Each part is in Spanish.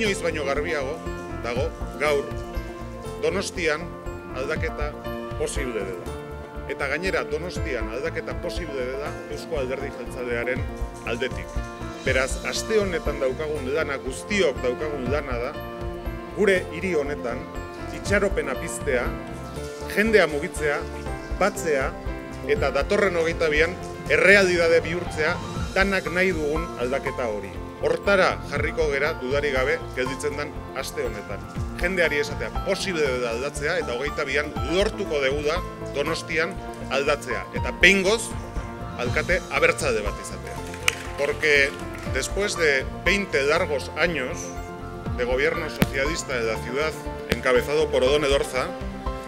inoiz baino garbiago dago gaur Donostian aldaketa posible dela. Eta gainera Donostian aldaketa posible dela Eusko Alderdi Jeltzalearen aldetik. Beraz, aste honetan daukagun lana, guztiok daukagun lana da, gure hiri honetan itxaropena piztea, jendea mugitzea, batzea eta datorren 22an errealitate bihurtzea danak nahi dugun aldaketa hori. Hortara jarriko gera dudari gabe gelditzen den aste honetan. Jendeari esatea posible da aldatzea eta 22an lortuko dugu da Donostian aldatzea. Eta behingoz alkate abertzale bat izatea. Porque después de 20 largos años de gobierno socialista de la ciudad encabezado por Odón Elorza,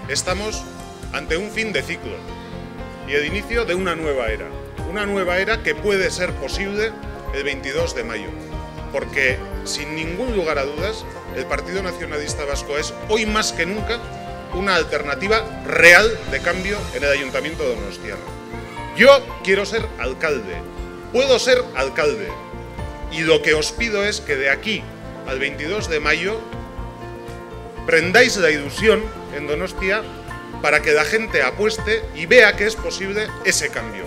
estamos ante un fin de ciclo y el inicio de una nueva era. Una nueva era que puede ser posible el 22 de mayo, porque sin ningún lugar a dudas el Partido Nacionalista Vasco es hoy más que nunca una alternativa real de cambio en el Ayuntamiento de Donostia. Yo quiero ser alcalde, puedo ser alcalde, y lo que os pido es que de aquí al 22 de mayo prendáis la ilusión en Donostia para que la gente apueste y vea que es posible ese cambio.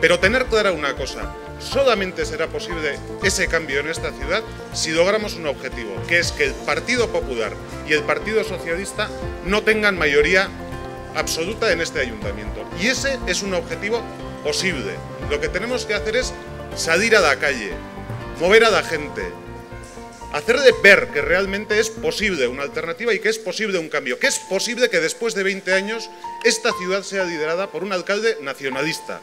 Pero tener clara una cosa, solamente será posible ese cambio en esta ciudad si logramos un objetivo, que es que el Partido Popular y el Partido Socialista no tengan mayoría absoluta en este ayuntamiento. Y ese es un objetivo posible. Lo que tenemos que hacer es salir a la calle, mover a la gente, hacerle ver que realmente es posible una alternativa y que es posible un cambio, que es posible que después de 20 años esta ciudad sea liderada por un alcalde nacionalista.